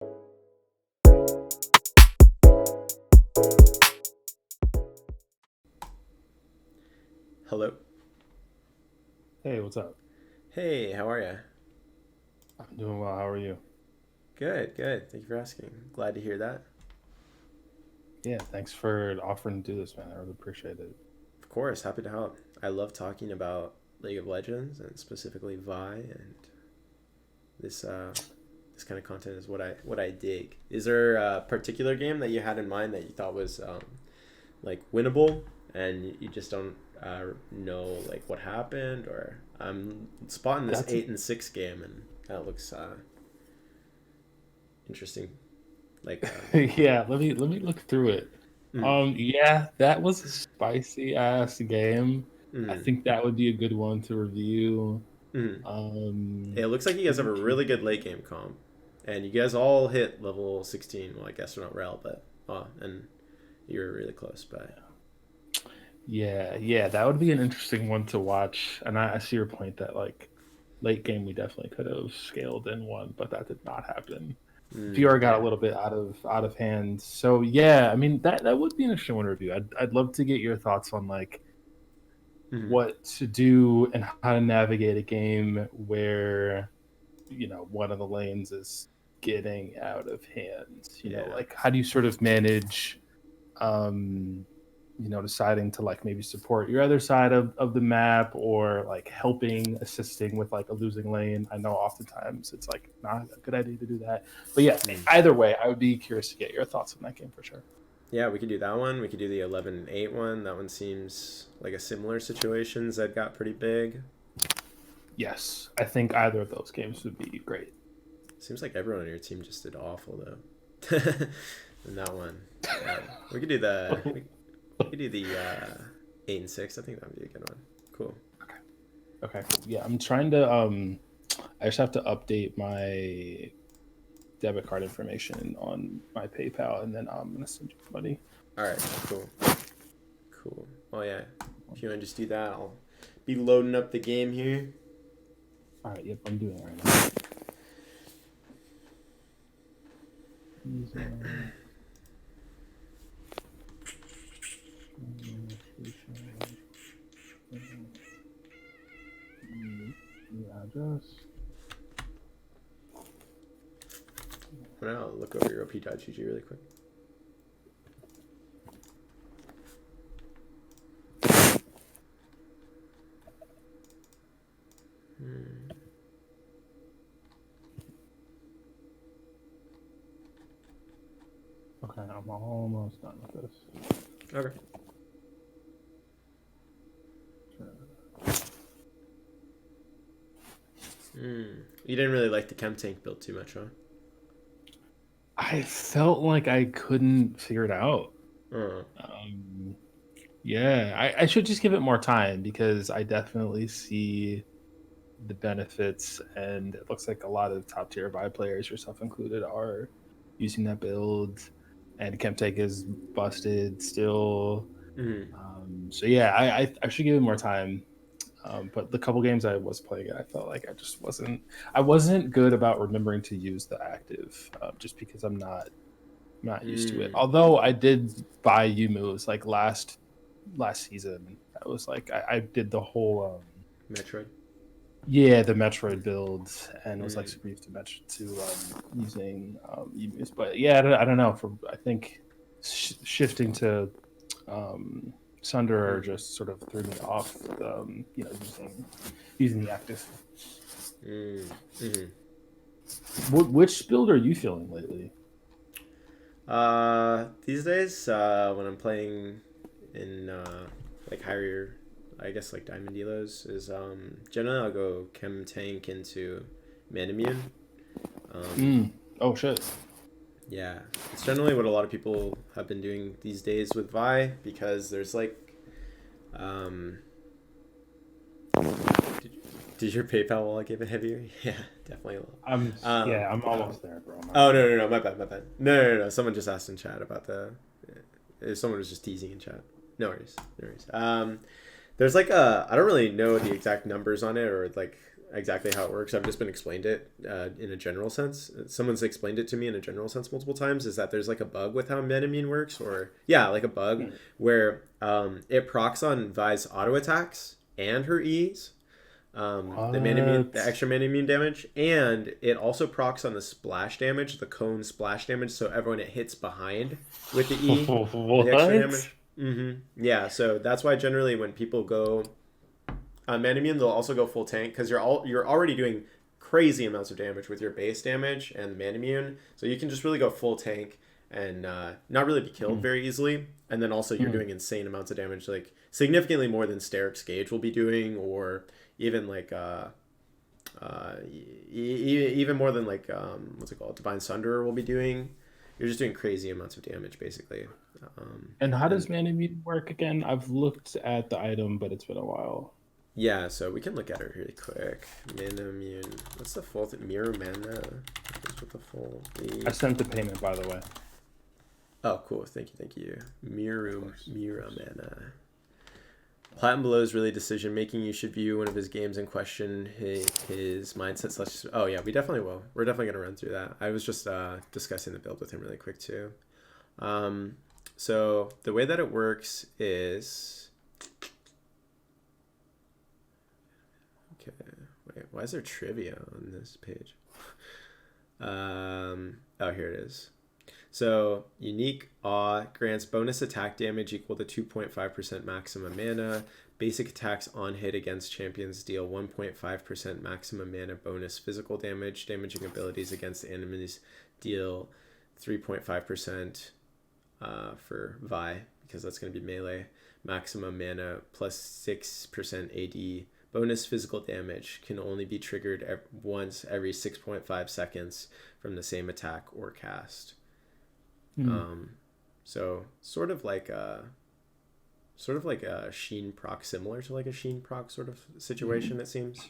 Hello. Hey, what's up? Hey, how are you? I'm doing well. How are you? Good, good. Thank you for asking. Glad to hear that. Yeah, thanks for offering to do this, man. I really appreciate it. Of course, happy to help. I love talking about League of Legends and specifically Vi, and this this kind of content is what I dig. Is there a particular game that you had in mind that you thought was like winnable, and you just don't know like what happened, or I'm spotting this That's 8-6 game, and that looks interesting. Like, yeah. Let me look through it. mm, Yeah, that was a spicy ass game. I mm, think that would be a good one to review. mm. Um, It looks like you guys have a really good late game comp, and you guys all hit level 16. Well, I guess we're not rel, but and you're really close. But yeah, that would be an interesting one to watch. And I see your point that like late game we definitely could have scaled in one, but that did not happen. VR got a yeah, little bit out of hand. So yeah, I mean that would be an interesting one to review. I'd love to get your thoughts on like mm, what to do and how to navigate a game where one of the lanes is getting out of hand. yeah, Like how do you sort of manage deciding to like maybe support your other side of the map or like helping assisting with like a losing lane. I know oftentimes it's like not a good idea to do that, but yeah, mm. either way I would be curious to get your thoughts on that game for sure. Yeah. We could do that one. We could do the 11-8 one. That one seems like a similar situations that got pretty big. Yes, I think either of those games would be great. Seems like everyone on your team just did awful though. In that one, yeah. We could do we could do the 8-6. I think that would be a good one. Cool. Okay, cool. Yeah, I'm trying to I just have to update my debit card information on my PayPal, and then I'm gonna send you the money. All right. Cool. Cool. Oh yeah. If you want to just do that, I'll be loading up the game here. All right, yep, I'm doing it right now. Visa, new address. I'm gonna look over your op.gg really quick. Hmm. Okay, I'm almost done with this. Okay. Hmm. You didn't really like the chem tank build too much, huh? I felt like I couldn't figure it out. Uh, Um, yeah, I should just give it more time because I definitely see the benefits, and it looks like a lot of top tier Vi players, yourself included, are using that build. And Chemtech is busted still. mm, So yeah, I should give it more time. But the couple games I was playing it, I felt like I wasn't good about remembering to use the active, just because I'm not used to it. mm. Although I did buy U moves like last season. I was like I did the whole Metroid. yeah, the Metroid build, and it was like Mm, super used to match to using U moves. But yeah, I don't know. For I think shifting to um, Sunder mm, just sort of threw me off. Using the active. mm, mm. Which build are you feeling lately? These days, when I'm playing in like higher, I guess like diamond delos, is generally I'll go chem tank into Manamune. Um, Mm. Oh shit. yeah, it's generally what a lot of people have been doing these days with Vi because there's like, um, did, did your PayPal wallet get a bit heavier? Yeah, definitely a little. I'm Um, yeah, I'm almost there, bro. I'm oh almost no, there. no, no, my bad, my bad. No, no, no, no. Someone just asked in chat about the. Someone was just teasing in chat. No worries, no worries. There's like a I don't really know the exact numbers on it or like exactly how it works. I've just been explained it in a general sense. Someone's explained it to me in a general sense multiple times. Is that there's like a bug with how Metamune works, or yeah, like a bug where it procs on Vi's auto attacks and her E's, the What? extra mana immune damage, and it also procs on the splash damage, the cone splash damage. So everyone it hits behind with the E, the extra What? damage. Yeah, so that's why generally when people go on mana immune, they'll also go full tank because you're already doing crazy amounts of damage with your base damage and mana immune. So you can just really go full tank and not really be killed very easily. And then also you're doing insane amounts of damage, like significantly more than Steric's Gauge will be doing, or even like even more than like what's it called, Divine Sunderer will be doing. You're just doing crazy amounts of damage basically. And how And does Manamune work again? I've looked at the item, but it's been a while. yeah, so we can look at it really quick. Mana immune. What's the full thing? Muramana. What's with the full? I sent the payment, by the way. Oh, cool. Thank you, thank you. Of course. Muramana. Platinum Below is really decision making. You should view one of his games and question his mindset. Slash. Oh yeah, we definitely will. We're definitely gonna run through that. I was just discussing the build with him really quick too. So the way that it works is. Okay. Wait, why is there trivia on this page? Oh, here it is. So, unique Awe grants bonus attack damage equal to 2.5% maximum mana. Basic attacks on hit against champions deal 1.5% maximum mana bonus physical damage. Damaging abilities against enemies deal 3.5% for Vi, because that's going to be melee. Maximum mana plus 6% AD. Bonus physical damage can only be triggered once every 6.5 seconds from the same attack or cast. So sort of like a Sheen proc, similar to like a Sheen proc sort of situation, it seems.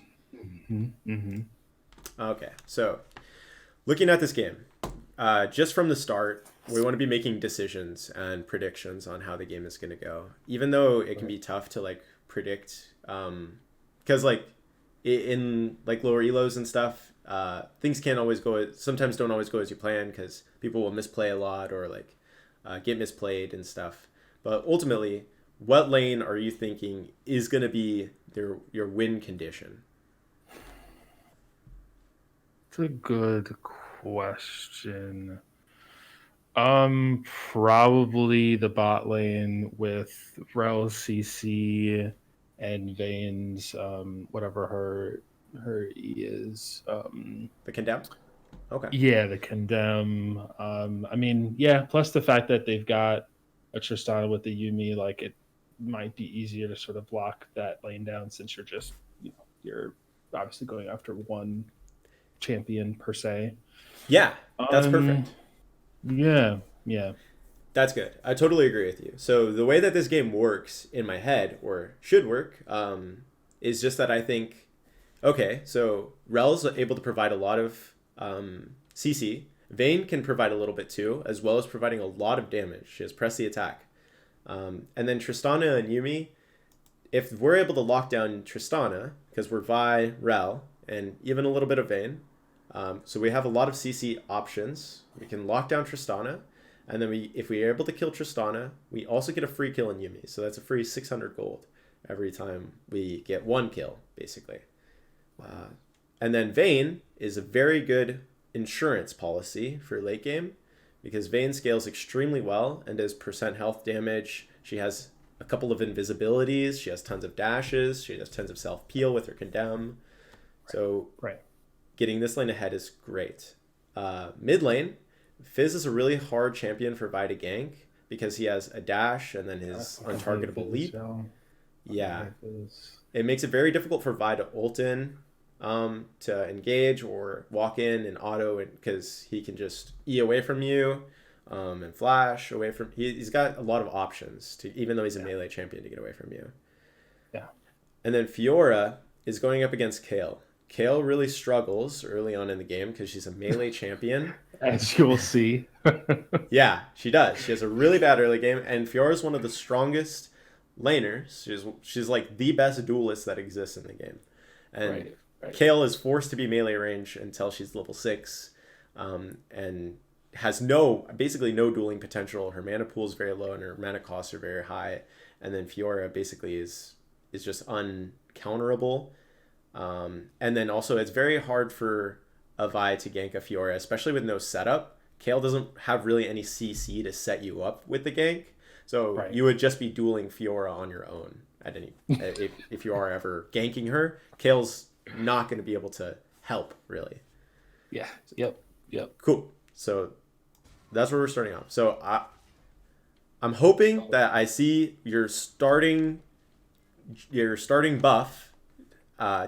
Okay, so looking at this game, just from the start, we want to be making decisions and predictions on how the game is going to go, even though it can be tough to like predict, because like in like lower elos and stuff, things can't always go, sometimes don't always go as you plan because people will misplay a lot or like get misplayed and stuff. But ultimately, what lane are you thinking is going to be your win condition? It's a good question. Probably the bot lane with Rel CC and Vayne's whatever her E is. The condemn? Okay. Yeah, the condemn. I mean, yeah, plus the fact that they've got a Tristana with the Yumi, like it might be easier to sort of lock that lane down since you're just, you're obviously going after one champion per se. Yeah, that's Um, perfect. yeah, yeah. That's good. I totally agree with you. So the way that this game works in my head, or should work, is just that I think, okay, so Rel's able to provide a lot of CC. Vayne can provide a little bit too, as well as providing a lot of damage. She has press the attack. And then Tristana and Yumi, if we're able to lock down Tristana, because we're Vi, Rel, and even a little bit of Vayne, so we have a lot of CC options. We can lock down Tristana, and then if we are able to kill Tristana, we also get a free kill in Yumi. So that's a free 600 gold every time we get one kill, basically. And then Vayne is a very good insurance policy for late game because Vayne scales extremely well and does percent health damage. She has a couple of invisibilities. She has tons of dashes. She has tons of self peel with her condemn. So Right. getting this lane ahead is great. Mid lane, Fizz is a really hard champion for Vi to gank because he has a dash and then his untargetable leap. Yeah. It makes it very difficult for Vi to ult in, to engage or walk in and auto, because he can just E away from you, and flash away from. He's got a lot of options to, even though he's a melee champion, to get away from you. Yeah. And then Fiora is going up against Kale. Kale really struggles early on in the game because she's a melee champion. As you will see. Yeah, she does. She has a really bad early game, and Fiora is one of the strongest laners. She's like the best duelist that exists in the game. And Right. Right. Kale is forced to be melee range until she's level 6, and has basically no dueling potential. Her mana pool is very low and her mana costs are very high. And then Fiora basically is just uncounterable. And then also it's very hard for a Vi to gank a Fiora, especially with no setup. Kale doesn't have really any CC to set you up with the gank. So Right. you would just be dueling Fiora on your own at any if you are ever ganking her. Kale's not going to be able to help really. Yeah. Yep. Cool. So that's where we're starting off. So I'm hoping that I see your starting buff.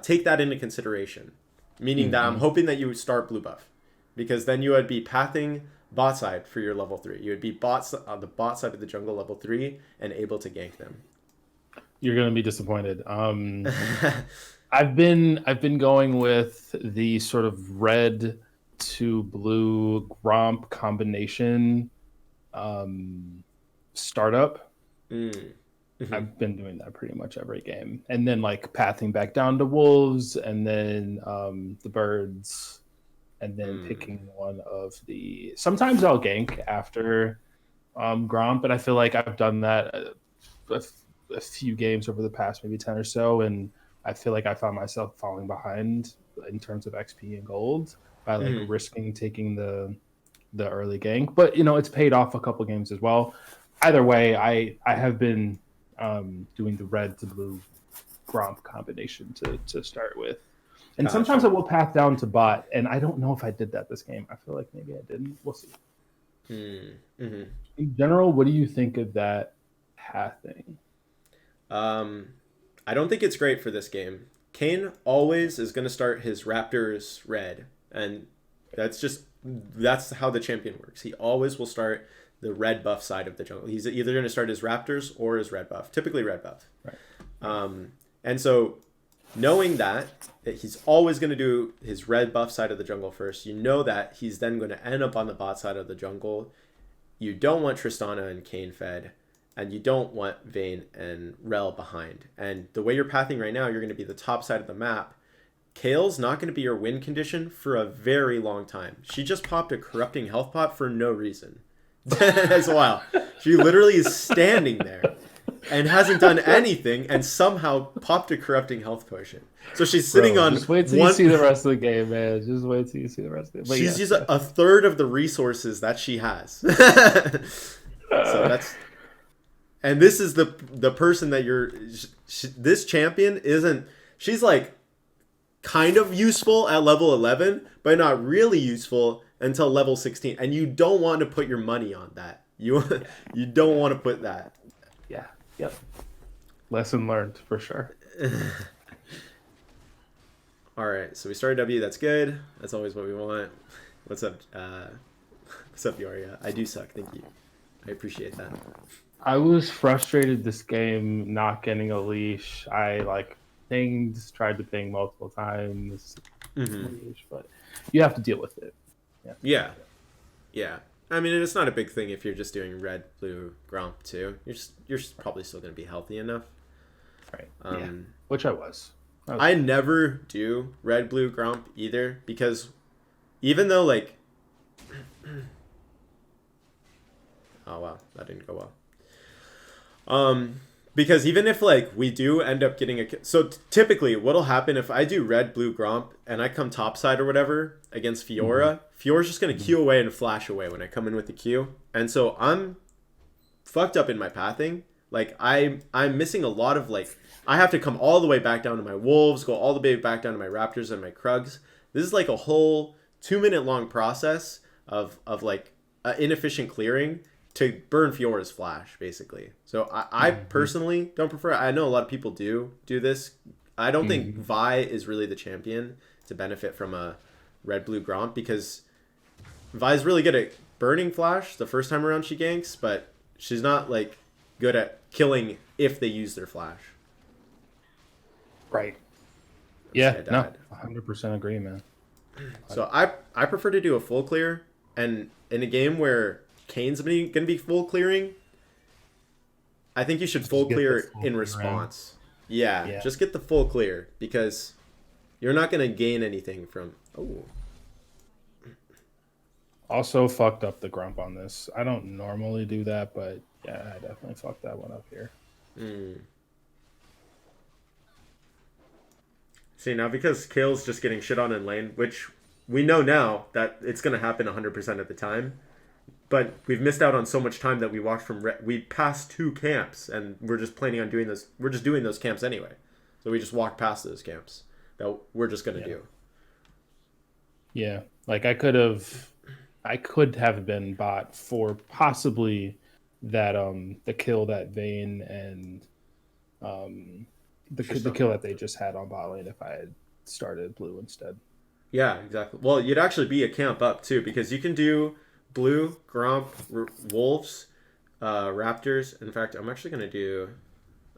Take that into consideration, meaning that I'm hoping that you would start blue buff, because then you would be pathing bot side for your level 3. You would be on the bot side of the jungle level 3 and able to gank them. You're gonna be disappointed. I've been going with the sort of red to blue Gromp combination startup. I've been doing that pretty much every game, and then like pathing back down to wolves, and then the birds, and then picking one of the. Sometimes I'll gank after Gromp, and I feel like I've done that a few games over the past maybe 10 or so, and I feel like I found myself falling behind in terms of XP and gold by like risking taking the early gank. But it's paid off a couple games as well. Either way, I have been doing the red to blue Gromp combination to start with. And sometimes I will path down to bot, and I don't know if I did that this game. I feel like maybe I didn't. We'll see. In general, what do you think of that pathing? I don't think it's great for this game. Kane always is going to start his Raptors red, and that's how the champion works. He always will start the red buff side of the jungle. He's either going to start his Raptors or his red buff, typically red buff. Right. And so knowing that he's always going to do his red buff side of the jungle first, you know that he's then going to end up on the bot side of the jungle. You don't want Tristana and Kane fed, and you don't want Vayne and Rel behind. And the way you're pathing right now, you're going to be the top side of the map. Kale's not going to be your win condition for a very long time. She just popped a corrupting health pot for no reason. That's wild. She literally is standing there and hasn't done anything, and somehow popped a corrupting health potion. So she's sitting on. Just wait till you see the rest of the game, man. Just wait till you see the rest of the game. But she's used a third of the resources that she has. So that's. And this is the person that this champion isn't. She's like kind of useful at level 11, but not really useful until level 16. And you don't want to put your money on that. You don't want to put that. Yeah. Yep. Lesson learned for sure. All right, so we started W. That's good. That's always what we want. What's up? What's up, Yoria? I do suck. Thank you. I appreciate that. I was frustrated this game not getting a leash. I tried to ping multiple times, but you have to deal with it. Yeah. I mean, it's not a big thing if you're just doing red, blue, Gromp too. You're probably still going to be healthy enough. Right. Which I was. I never do red, blue, Gromp either, because even though oh wow, that didn't go well. Because even if we do end up getting so typically what'll happen if I do red, blue, Gromp and I come topside or whatever against Fiora, Fiora's just gonna Q away and flash away when I come in with the Q, and so I'm fucked up in my pathing. I'm missing a lot of I have to come all the way back down to my wolves, go all the way back down to my raptors and my krugs. This is a whole 2-minute long process of inefficient clearing to burn Fiora's flash, basically. So I personally don't prefer it. I know a lot of people do this. I don't think Vi is really the champion to benefit from a red, blue, Gromp, because Vi's really good at burning flash the first time around she ganks, but she's not good at killing if they use their flash. Right. Yeah, no, 100% agree, man. So I prefer to do a full clear, and in a game where Kane's going to be full clearing, I think you should full clear in response. Yeah, just get the full clear, because You're not gonna gain anything from. Oh, Also fucked up the grump on this. I don't normally do that, but yeah, I definitely fucked that one up here. See, now because Kale's just getting shit on in lane, which we know now that it's gonna happen 100% of the time. But we've missed out on so much time that we walked from we passed 2 camps, and we're just planning on doing this. We're just doing those camps anyway, so we just walked past those camps that we're just gonna do. Yeah, like I could have been bot for possibly that the kill that Vayne and the kill that they just had on bot lane if I had started blue instead. Yeah, exactly. Well, you'd actually be a camp up too, because you can do blue, Gromp, wolves, raptors. In fact, I'm actually gonna do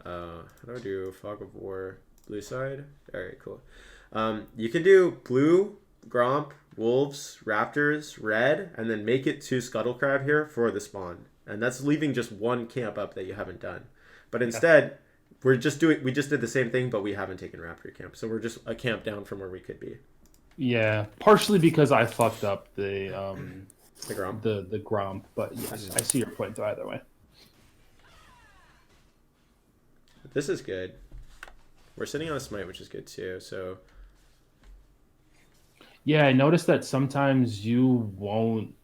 how do I do fog of war blue side? All right, cool. You can do blue, Gromp, wolves, raptors, red, and then make it to Scuttle Crab here for the spawn, and that's leaving just 1 camp up that you haven't done. But instead, we just did the same thing, but we haven't taken raptor camp, so we're just a camp down from where we could be. Yeah, partially because I fucked up the Gromp. The Gromp, but yes, I see your point though either way. This is good. We're sitting on a smite, which is good too. So yeah, I noticed that sometimes you won't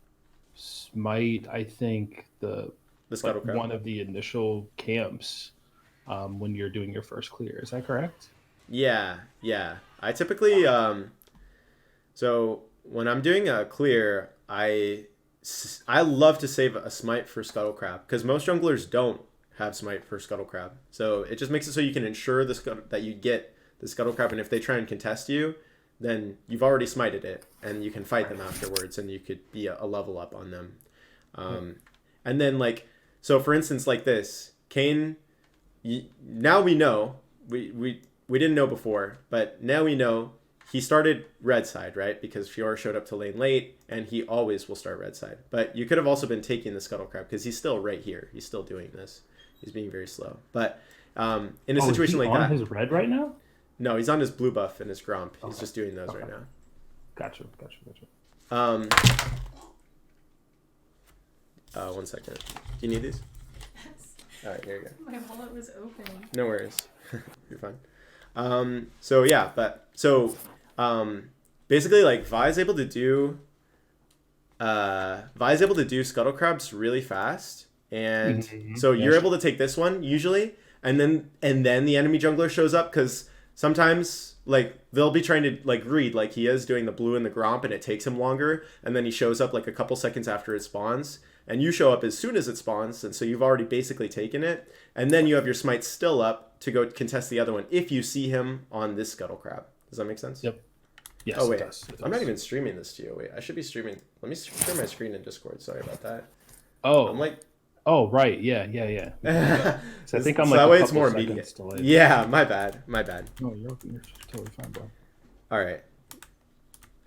smite. I think the Scuttle Crab. One of the initial camps when you're doing your first clear. Is that correct? Yeah. I typically so when I'm doing a clear, I love to save a smite for Scuttle Crab, because most junglers don't have smite for Scuttle Crab. So it just makes it so you can ensure that you get the Scuttle Crab, and if they try and contest you, then you've already smited it, and you can fight them afterwards, and you could be a level up on them. And then, like, so for instance, like this, Kayn, now we know, we didn't know before, but now we know he started red side, right? Because Fiora showed up to lane late, and he always will start red side. But you could have also been taking the Scuttle Crab, because he's still right here. He's still doing this. He's being very slow. But in a situation like that... Is he on his red right now? No, he's on his blue buff and his Gromp. He's just doing those right now. Gotcha. 1 second. Do you need these? Yes. All right, here you go. My wallet was open. No worries. You're fine. So yeah, basically, like, Vi's able to do Scuttle Crabs really fast, and so you're able to take this one usually, and then the enemy jungler shows up, because sometimes, like, they'll be trying to, like, read like he is doing the blue and the Gromp, and it takes him longer, and then he shows up like a couple seconds after it spawns, and you show up as soon as it spawns, and so you've already basically taken it, and then you have your smite still up to go contest the other one if you see him on this Scuttle Crab. Does that make sense? Yep. Yes, oh wait, it does. I'm not even streaming this to you. Wait, I should be streaming. Let me share my screen in Discord. Sorry about that. Oh, I'm like, oh right, yeah. So I think I'm so like that a way it's couple more seconds immediate. delayed. Yeah, my bad. No, you're totally fine, bro. All right,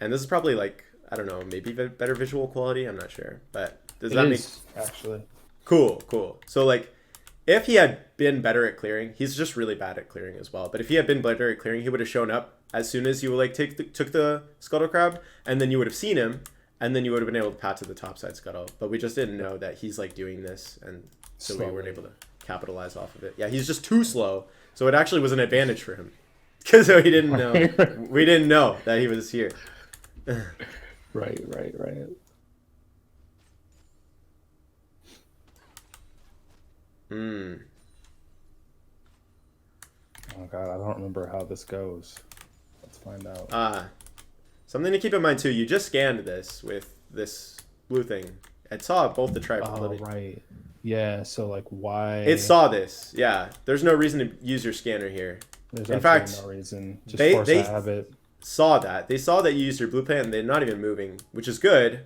and this is probably, like, I don't know, maybe better visual quality. I'm not sure, but does that make actually cool? So, like, if he had been better at clearing, he's just really bad at clearing as well. But if he had been better at clearing, he would have shown up as soon as you, like, took the Scuttle Crab, and then you would have seen him, and then you would have been able to pat to the topside Scuttle. But we just didn't know that he's, like, doing this, and so we weren't able to capitalize off of it. Yeah, he's just too slow, so it actually was an advantage for him, because we didn't know. We didn't know that he was here. Right. Oh god, I don't remember how this goes. Let's find out. Something to keep in mind too. You just scanned this with this blue thing. It saw both the tribes. Oh right. Yeah. So, like, why? It saw this. Yeah. There's no reason to use your scanner here. There's in fact, no reason. Just they force a habit. Saw that. They saw that you used your blue plan, and they're not even moving, which is good.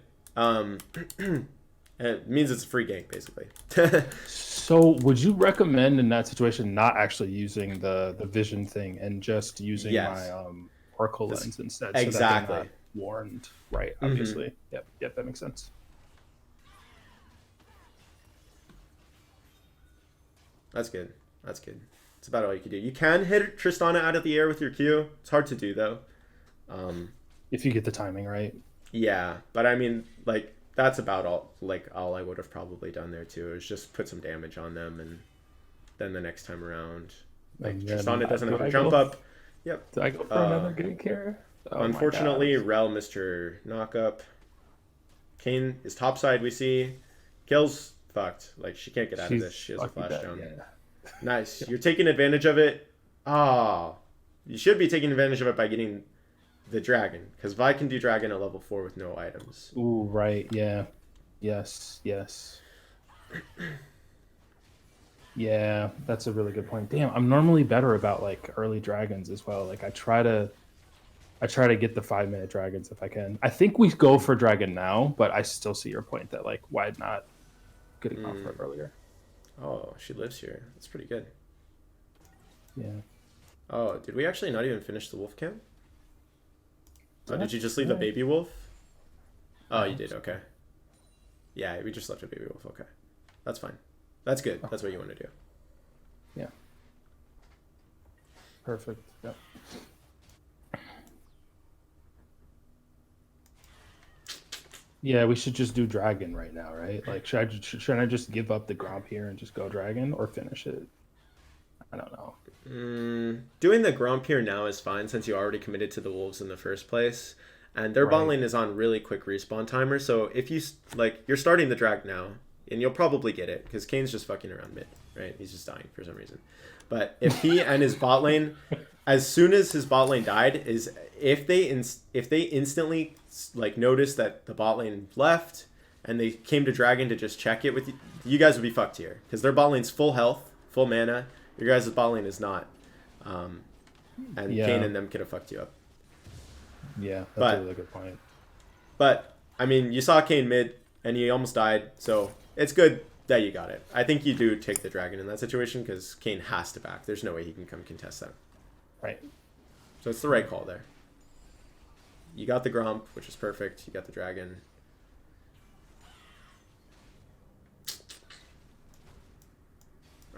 It means it's a free gank, basically. So would you recommend in that situation not actually using the vision thing and just using my Oracle lens instead? Exactly. So that they're not warned. Right, obviously. Yep, that makes sense. That's good. It's about all you can do. You can hit Tristana out of the air with your Q. It's hard to do, though. If you get the timing right. Yeah, but I mean, like that's about all I would have probably done there too. Is just put some damage on them, and then the next time around, like And then Tristana doesn't do have a I jump go? up. Yep. Do I go for another gank here? Oh my god. Unfortunately, Rel missed her knockup. Kane is topside. We see kills fucked. Like she can't get out of this. She's She has a lucky flash that, down. yeah. Nice. You're taking advantage of it. Ah, you should be taking advantage of it by getting the dragon, because Vi can do dragon at level 4 with no items. Ooh, right, yeah. Yes, yes. Yeah, that's a really good point. Damn, I'm normally better about like early dragons as well. Like I try to get the 5-minute dragons if I can. I think we go for dragon now, but I still see your point that like why not getting off for it earlier. Oh, she lives here. That's pretty good. Yeah. Oh, did we actually not even finish the wolf camp? Oh, did you just leave right. a baby wolf? Oh, you did. Okay. Yeah, we just left a baby wolf. Okay. That's fine. That's good. That's what you want to do. Yeah. Perfect. Yep. Yeah, we should just do dragon right now, right? Like, should I just give up the gromp here and just go dragon or finish it? I don't know. Doing the Gromp here now is fine since you already committed to the wolves in the first place. And their bot Right. lane is on really quick respawn timer. So if you, like, you're starting the drag now, and you'll probably get it because Kane's just fucking around mid, right? He's just dying for some reason. But if he and his bot lane, as soon as his bot lane died, is if they instantly like noticed that the bot lane left and they came to dragon to just check it with you, you guys would be fucked here because their bot lane's full health, full mana. Your guys' bot lane is not, and Yeah. Kane and them could have fucked you up. Yeah, that's But- a really good point. But I mean, you saw Kane mid and he almost died, so it's good that you got it. I think you do take the dragon in that situation because Kane has to back. There's no way he can come contest that. Right. So it's the right call there. You got the Gromp, which is perfect. You got the dragon.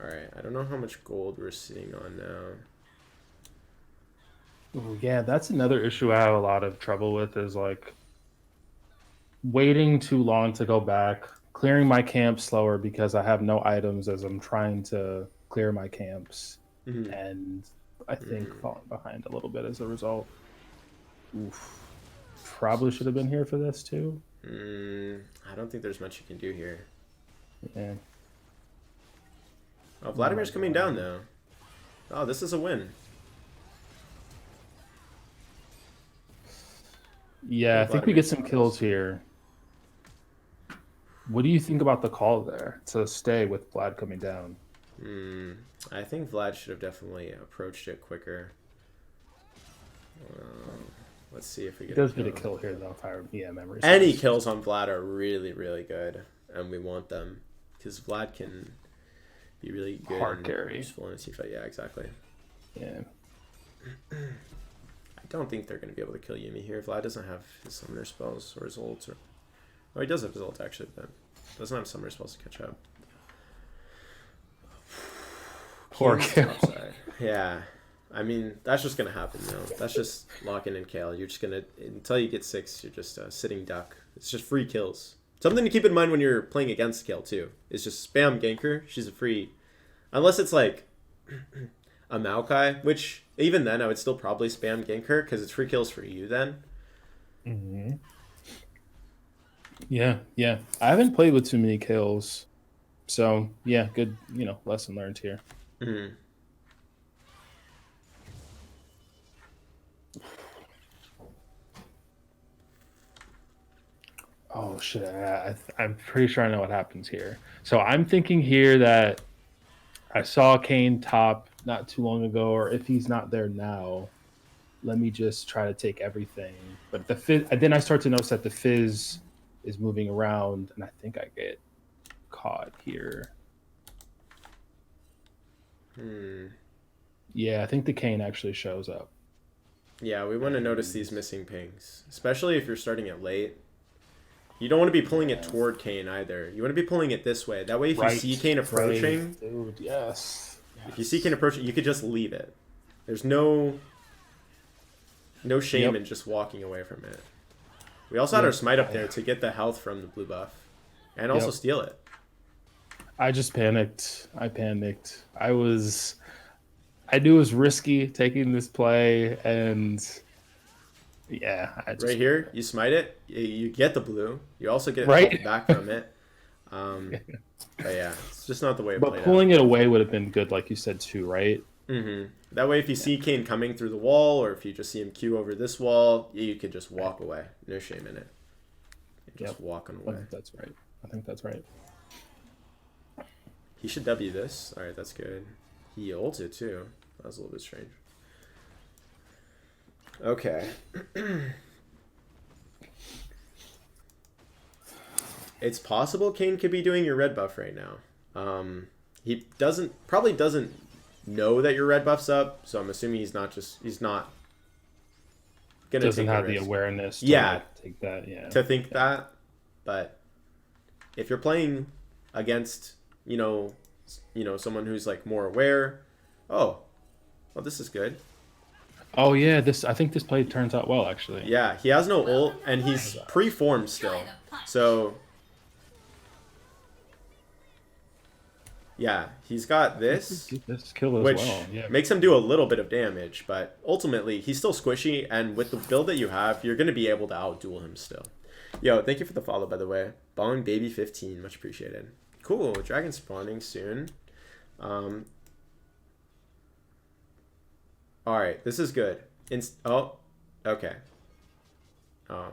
Alright, I don't know how much gold we're sitting on now. Ooh, yeah, that's another issue I have a lot of trouble with is like waiting too long to go back, clearing my camp slower because I have no items as I'm trying to clear my camps, Mhm. and I think falling behind a little bit as a result. Oof. Probably should have been here for this too. I don't think there's much you can do here. Yeah. Oh, Vladimir's coming down though. Oh, this is a win. Yeah, I think we Vladimir get some kills here. What do you think about the call there to stay with Vlad coming down? I think Vlad should have definitely approached it quicker. Let's see if we He get does get a kill here though, if I memory Any serves. kills on Vlad are really, really good, and we want them because Vlad can be really good Hard and carry. useful in a team fight. Yeah, exactly. Yeah. I don't think they're going to be able to kill Yuumi here. Vlad doesn't have his summoner spells or his ults. Oh, he does have his ult actually, but doesn't have summoner spells to catch up. Poor Kane's Kale. topside. Yeah. I mean, that's just going to happen, That's just locking in Kale. You're just going to, until you get 6, you're just a sitting duck. It's just free kills. Something to keep in mind when you're playing against Kale, too, is just spam ganker. She's a free, unless it's like a Maokai, which even then I would still probably spam gank her because it's free kills for you then. Mm-hmm. Yeah. I haven't played with too many kills, so yeah, good. Lesson learned here. Mm-hmm. Oh shit! I'm pretty sure I know what happens here. So I'm thinking here that I saw Kane top not too long ago, or if he's not there now, let me just try to take everything. But the fizz, then I start to notice that the fizz is moving around, and I think I get caught here. Yeah, I think the Kane actually shows up. Yeah, we want to notice these missing pings, especially if you're starting it late. You don't want to be pulling it toward Kane either. You want to be pulling it this way. That way, if you see Kane approaching, dude, yes. if you see Kane approaching, you could just leave it. There's no no shame Yep. in just walking away from it. We also had our smite up there to get the health from the blue buff, and also steal it. I just panicked. I panicked. I knew it was risky taking this play, and yeah, I just Right here, you smite it, you get the blue. You also get right health back from it. But yeah, it's just not the way it But played pulling it away would have been good, like you said too, right? out. That way, if you see Kane coming through the wall, or if you just see him queue over this wall, you could just walk away. No shame in it. You're just walking I away. think that's right. I think that's right. He should W this. Alright, that's good. He ulted too. That was a little bit strange. Okay. It's possible Kane could be doing your red buff right now. He probably doesn't know that your red buff's up, so I'm assuming he's not gonna Doesn't take have the the risk. awareness to take that, to think that. But if you're playing against, someone who's like more aware, well, this is good. Oh yeah, I think this play turns out well actually. Yeah, he has no ult, and he's pre-formed still. So, yeah, he's got this, This kill as which well. Yeah. makes him do a little bit of damage, but ultimately, he's still squishy, and with the build that you have, you're going to be able to outduel him still. Yo, thank you for the follow, by the way. Bong Baby 15, much appreciated. Cool, dragon spawning soon. Alright, this is good. Okay. Oh,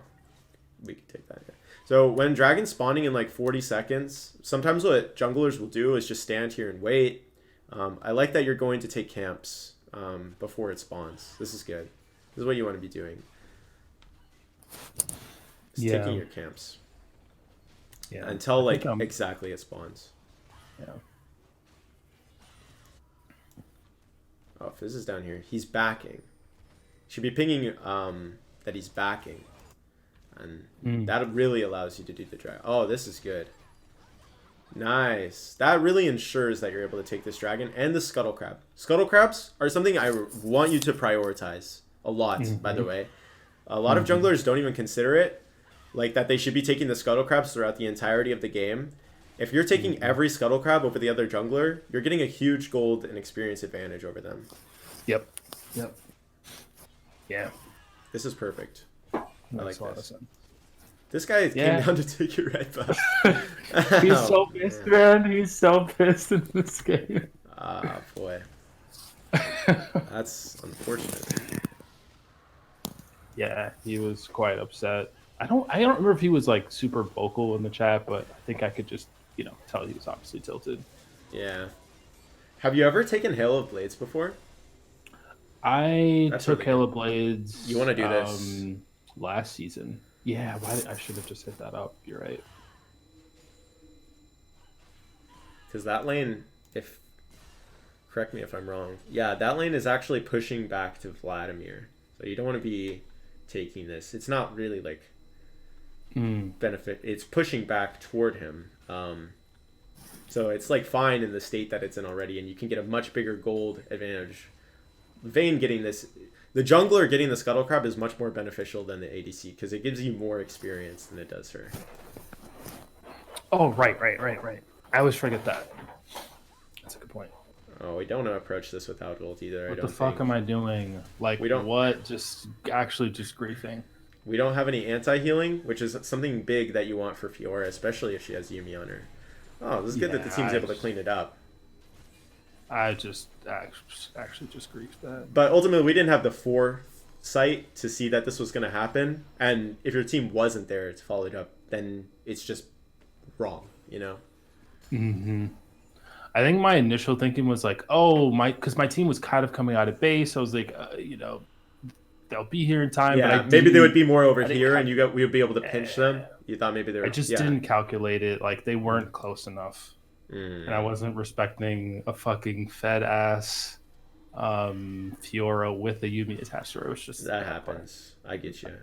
we can take that here. So when dragon's spawning in like 40 seconds, sometimes what junglers will do is just stand here and wait. I like that you're going to take camps before it spawns. This is good. This is what you want to be doing. Just taking your camps. Yeah. Until like exactly it spawns. Yeah. Oh, Fizz is down here. He's backing. Should be pinging that he's backing. And that really allows you to do the drag. Oh, this is good. Nice. That really ensures that you're able to take this dragon and the Scuttle Crab. Scuttle Crabs are something I want you to prioritize a lot, by the way. A lot of junglers don't even consider it. Like that they should be taking the Scuttle Crabs throughout the entirety of the game. If you're taking every Scuttle Crab over the other jungler, you're getting a huge gold and experience advantage over them. Yep. Yeah. This is perfect. I like this. This guy came down to take your red buff. He's so pissed, man. He's so pissed in this game. Ah, boy. That's unfortunate. Yeah, he was quite upset. I don't remember if he was like super vocal in the chat, but I think I could just, tell he was obviously tilted. Yeah. Have you ever taken Hail of Blades before? I took Hail of Blades. You want to do this last season? Yeah, I should have just hit that up. You're right. Because that lane, correct me if I'm wrong. Yeah, that lane is actually pushing back to Vladimir. So you don't want to be taking this. It's not really like benefit. It's pushing back toward him. So it's like fine in the state that it's in already, and you can get a much bigger gold advantage. Vayne getting this, the jungler getting the Scuttle Crab is much more beneficial than the ADC because it gives you more experience than it does her. Oh, right. I always forget that. That's a good point. Oh, we don't want to approach this without ult either. What the fuck am I doing? Like, just griefing. We don't have any anti-healing, which is something big that you want for Fiora, especially if she has Yuumi on her. Oh, this is good that the team's able to clean it up. I just actually just griefed that. But ultimately, we didn't have the foresight to see that this was going to happen. And if your team wasn't there to follow it up, then it's just wrong, Mm-hmm. I think my initial thinking was like, because my team was kind of coming out of base. I was like, they'll be here in time. Yeah, but maybe they would be more over here, and we would be able to pinch them. You thought maybe they were. I just didn't calculate it. Like they weren't close enough, and I wasn't respecting a fucking fed ass Fiora with a Yuumi attached to her. It was just that happens. I get you.